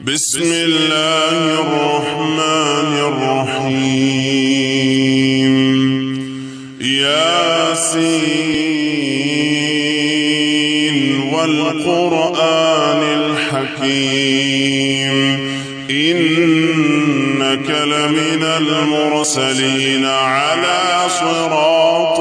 بسم الله الرحمن الرحيم. ياسين والقرآن الحكيم إنك لمن المرسلين على صراط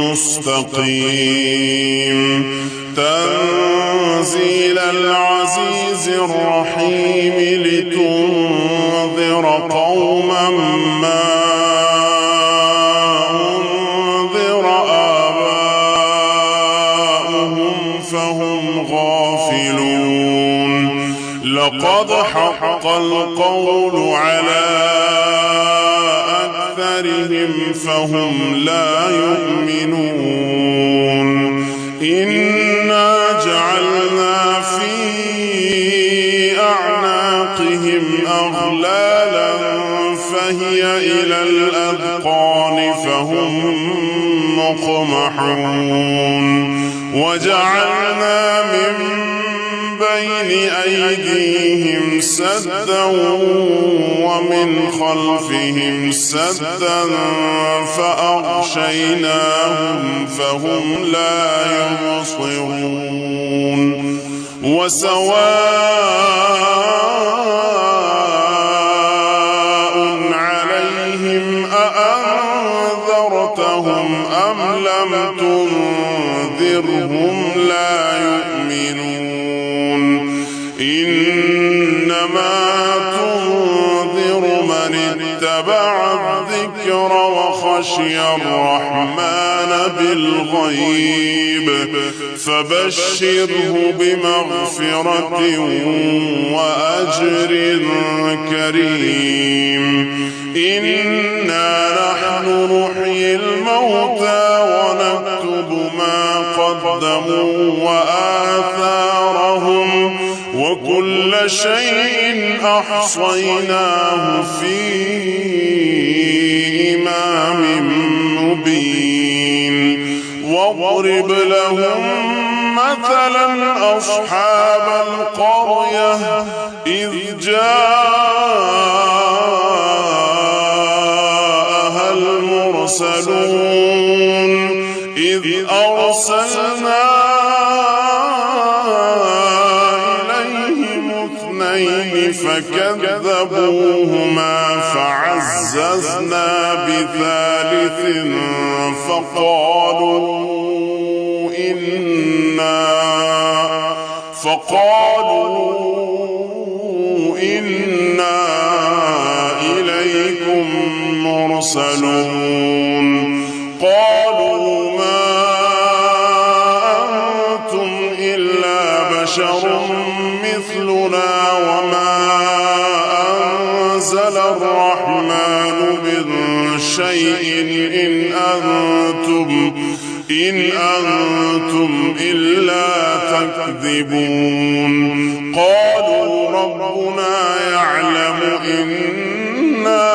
مستقيم تنزيل العزيز الرحيم لتنذر قوما ما أنذر آباؤهم فهم غافلون. لقد حق القول على أكثرهم فهم لا يؤمنون. إنا جعلنا في أعناقهم أغلالا فهي إلى الأذقان فهم مقمحون. وجعلنا من بين أيديهم سدا ومن خلفهم سدا فأغشيناهم فهم لا يبصرون. وسواء عليهم أأنذرتهم أم لم تنذرهم لا يؤمنون. إنما تنذر من اتبع الذكر وخشي الرحمن بالغيب فبشره بمغفرة وأجر كريم. إنا نحن نحيي الموتى ونكتب ما قدموا وآثارهم وكل شيء أحصيناه في إمام مبين. واضرب لهم مثلا أصحاب القرية إذ جاءها المرسلون إذ أرسلنا فكذبوهما فعززنا بثالث فقالوا إنا إليكم مرسلون. قالوا ما أنتم إلا بشر مثلنا وما أنزل الرحمن من شيء إن أنتم إلا تكذبون. قالوا ربنا يعلم إنا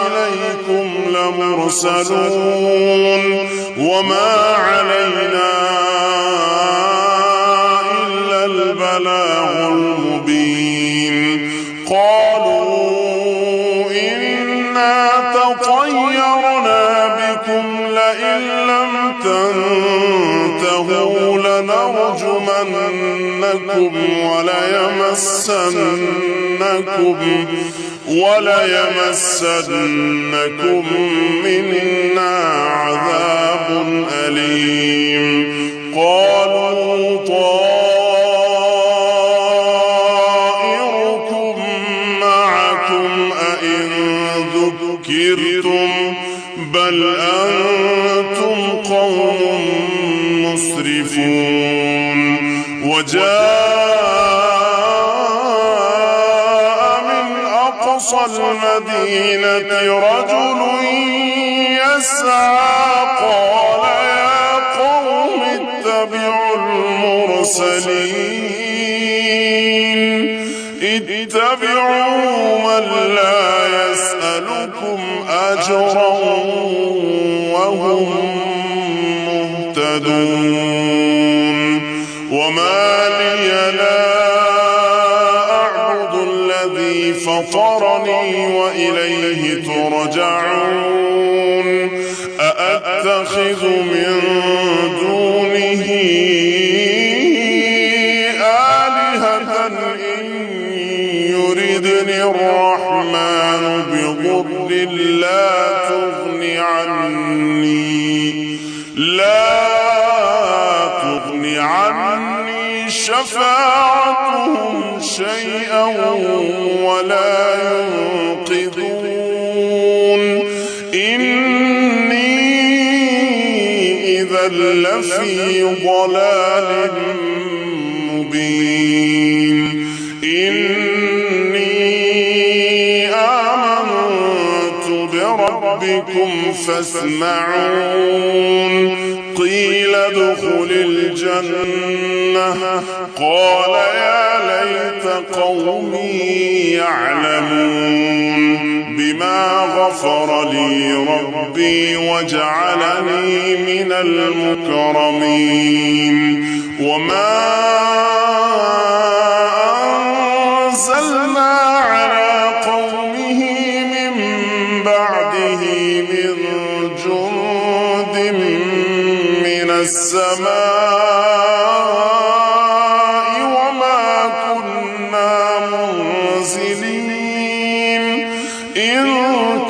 إليكم لمرسلون وما علينا إلا البلاغ المبين. قالوا إنا تطيرنا بكم لئن لم تنتهوا لنرجمنكم وليمسنكم منا عذاب أليم. قالوا طائركم معكم أئن ذكرتم بل أنتم قوم مسرفون. وجاء من أقصى المدينة رجل يسعى قال يا قوم اتبعوا اتبعوا من لا يسألكم أجرا وهم مهتدون. وما لي لا فطرني وإليه ترجعون أأتخذ من دونه آلهة إن يردني الرحمن بضر لا تغني عني شفاعتهم شيئا ولا ينقذون إني إذا لفي ضلال مبين إني آمنت بربكم فاسمعون قيل ادخل الجنة قال يا ليت قومي يعلمون بما غفر لي ربي وجعلني من المكرمين وما أنزلنا على قومه من بعده من جند من السماء وما كنا منزلين إن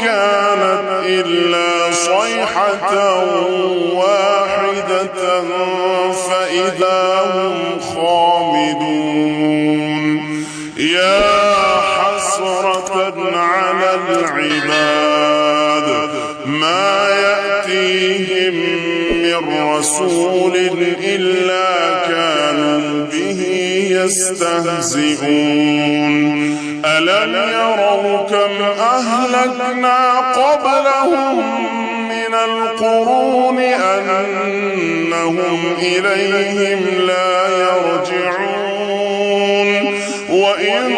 كانت إلا صيحة واحدة فإذا هم خامدون يا حسرة على العباد ما يأتيهم من رسول إلا كانوا به يستهزئون ألم يروا كم أهلكنا قبلهم من القرون أنهم إليهم لا يرجعون وإن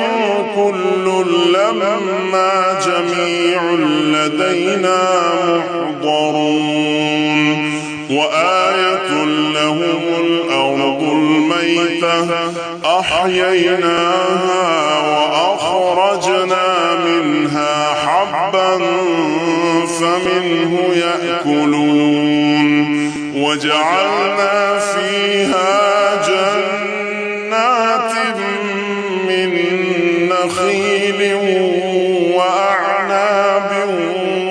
كل لما جميع لدينا محضرون وآية لهم الأرض الميتة أحييناها وأخرجنا منها حبا فمنه يأكلون وجعلنا فيها جنات من نخيل وأعناب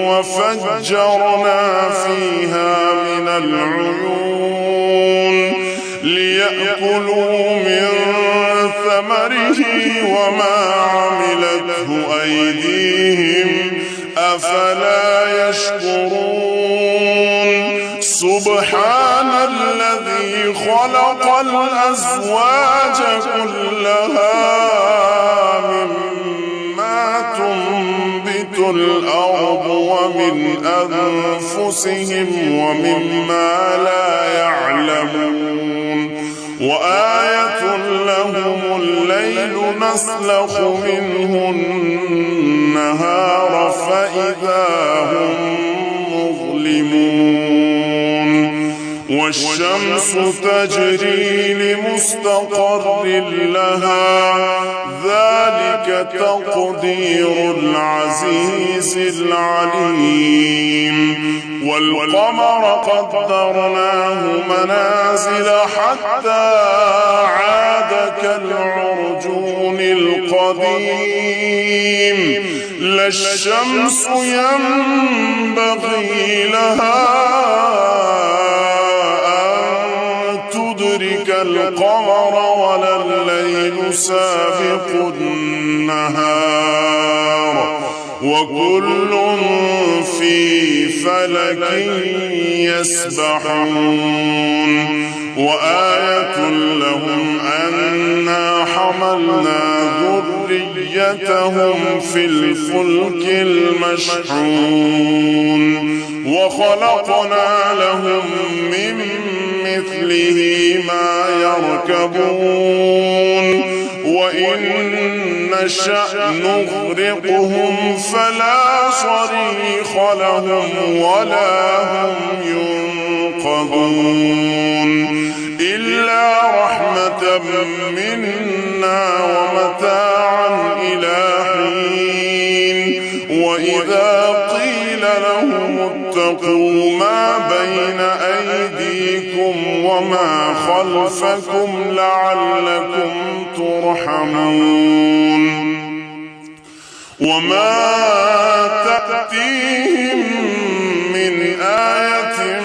وفجرنا فيها من العيون ليأكلوا من ثمره وما عملته أيديهم أفلا يشكرون سبحان الذي خلق الأزواج كلها مما تنبت الأرض ومن أنفسهم ومما لا يعلمون وآية لهم الليل نسلخ منه النهار فإذا هم مظلمون والشمس تجري لمستقر لها ذلك تقدير العزيز العليم والقمر قدرناه منازل حتى عاد كالعرجون القديم لا الشمس ينبغي لها القمر ولا الليل سابق النهار وكل في فلك يسبحون وآية لهم أنا حملنا ذريتهم في الفلك المشحون وخلقنا لهم من مثله ما يركبون وإن نشأ نغرقهم فلا صريخ لهم ولا هم ينقذون إلا رحمة منا ومتاعا إلى حين وما خلفكم لعلكم ترحمون وما تأتيهم من آية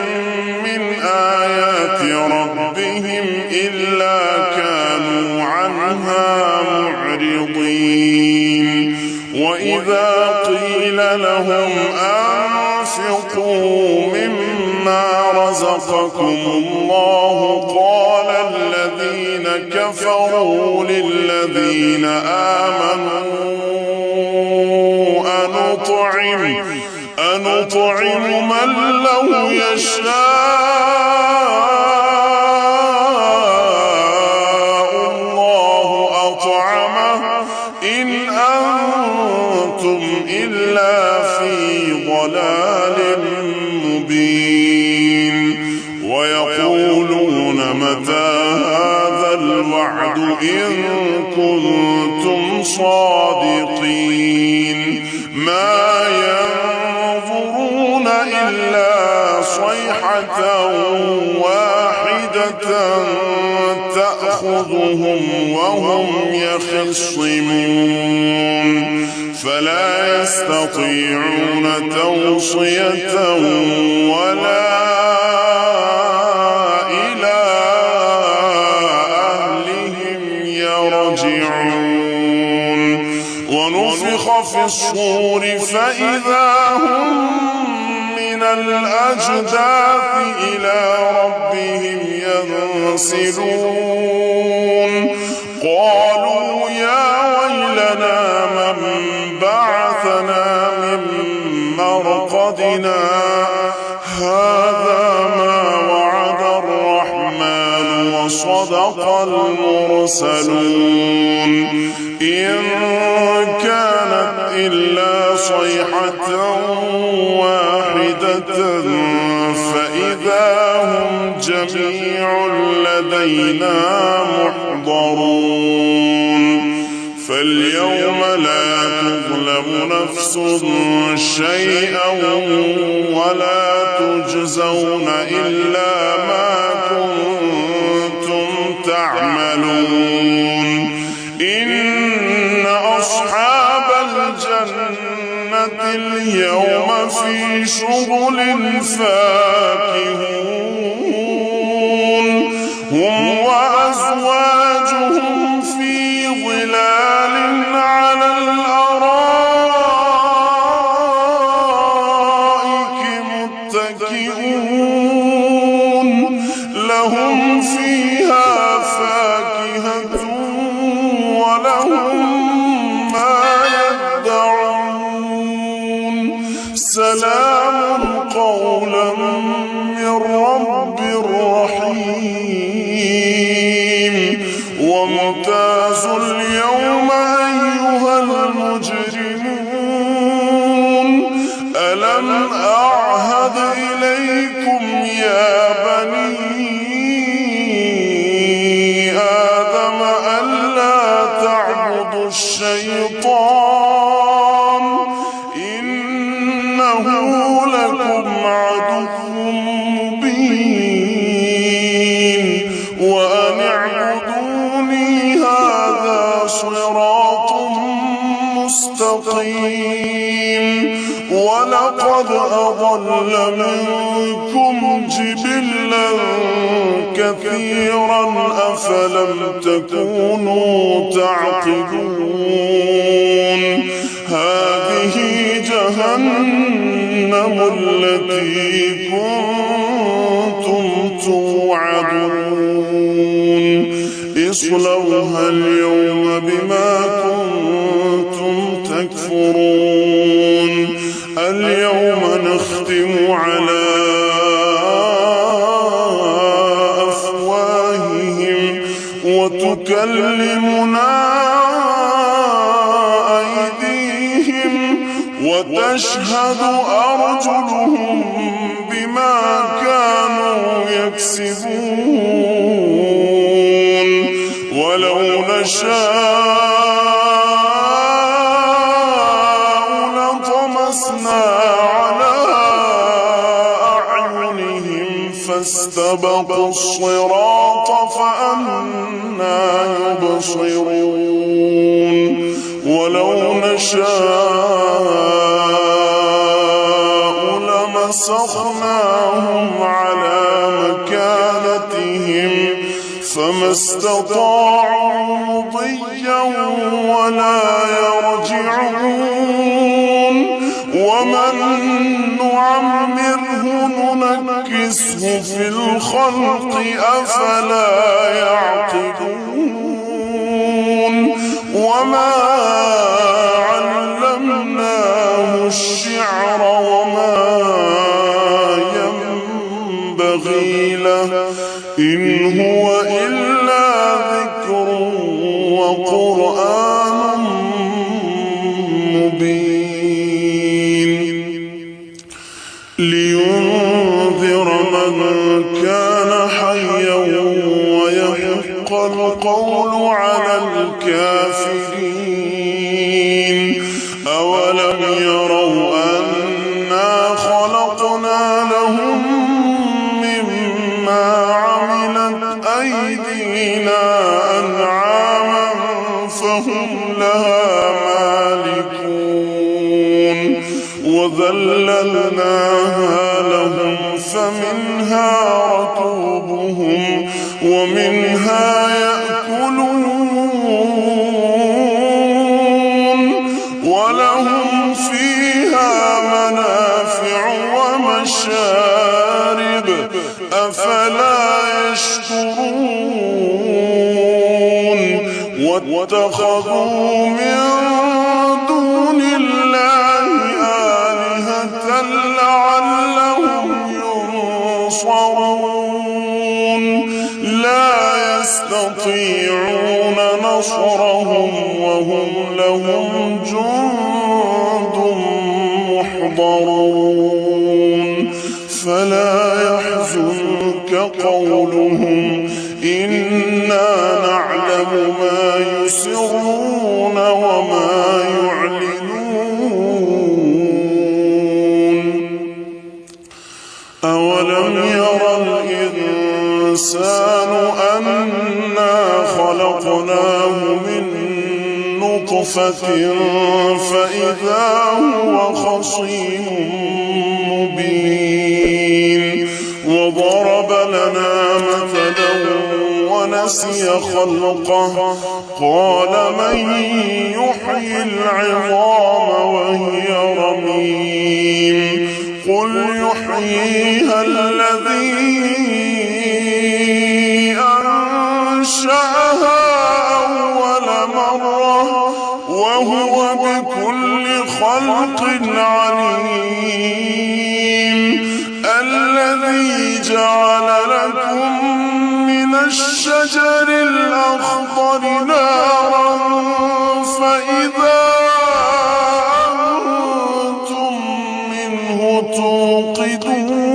من آيات ربهم إلا كانوا عنها معرضين وإذا قيل لهم أنفقوا مما رزقكم الله قال الذين كفروا للذين آمنوا أنطعم من لو يشاء الله أطعمه إن أنتم إلا في ضلال مبين ويقولون متى هذا الوعد إن كنتم صادقين ما ينظرون إلا صيحة واحدة تأخذهم وهم يخصمون فلا يستطيعون توصية ولا إلى أهلهم يرجعون ونفخ في الصور فإذا هم من الأجداث إلى ربهم ينسلون قالوا يا ويلنا من بعثنا من مرقدنا هذا ما وعد الرحمن وصدق المرسلون إن كانت إلا صيحة واحدة فإذا هم جميع لدينا محضرون فاليوم لا تظلم نفس شيئا ولا تجزون إلا ما كنتم تعملون إن أصحاب الجنة اليوم في شغل فاكهون هم وأزواجهم في ظلال على الأرائك متكئون لهم فيها فاكهة ولهم ما يدعون سلام قولا من رب رحيم وامتازوا اليوم أيها المجرمون ألم أعهد إليكم يا بني آدم ألا تعبدوا الشيطان إنه لكم عدو مبين وأن اعبدوني هذا صراط مستقيم ولقد أضل منكم جبلا كثيرا أفلم تكونوا تعقلون هذه جهنم التي كنتم توعدون اصلوها اليوم بما كنتم تكفرون اليوم نختم على أفواههم وتكلمنا أيديهم وتشهد أرجلهم بما كانوا يكسبون ولو نشاء لطمسنا على أعينهم فاستبقوا الصراط فأنى يبصرون ولو نشاء لمسخناهم على مكانتهم فما استطاعوا مضيا ولا يرجعون ومن نعمره ننكسه في الخلق أفلا يعقلون وما علمناه الشعر وما ينبغي له إن هو إلا ذكر وقرآن مبين لينذر من كان حيا ويحق القول على الكافرين أولم يروا أنا خلقنا لهم مما عملت أيدينا أنعاما فهم لها مالكون وذللناها لهم فمنها ركوبهم ومنها يأكلون ولهم فيها منافع ومشارب أفلا يشكرون واتخذوا من دون الله آلهة لعلهم ينصرون لا يستطيعون نصرهم وهم لهم جند محضرون فلا يحزنك قولهم إنا نعلم ما يسرون وما يعلنون أولم ير الإنسان أنا خلقناه من نطفة فإذا هو خصيم مبين وضرب لنا مثلا ونسي خلقه قال من يحيي العظام وهي رميم قل يحييها الذي أنشأها أول مرة وهو بكل خلق عليم الذي جعل لكم من الشجر الأخضر نارا فإذا أنتم منه توقدون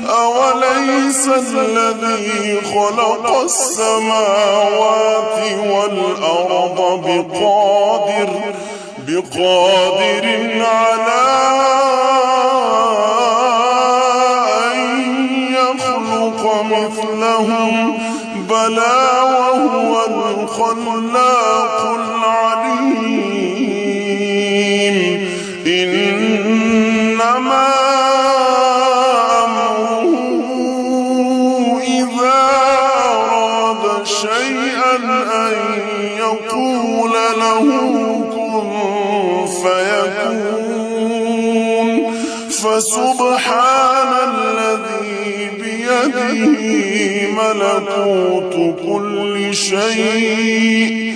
أوليس الذي خلق السماوات والأرض بقادر على أن يخلق مثلهم بلى وهو الخلاق العليم إنما أمره إذا أراد شيئا أن يقول له كن فيكون فسبحان الذي بيده ملكوت كل شيء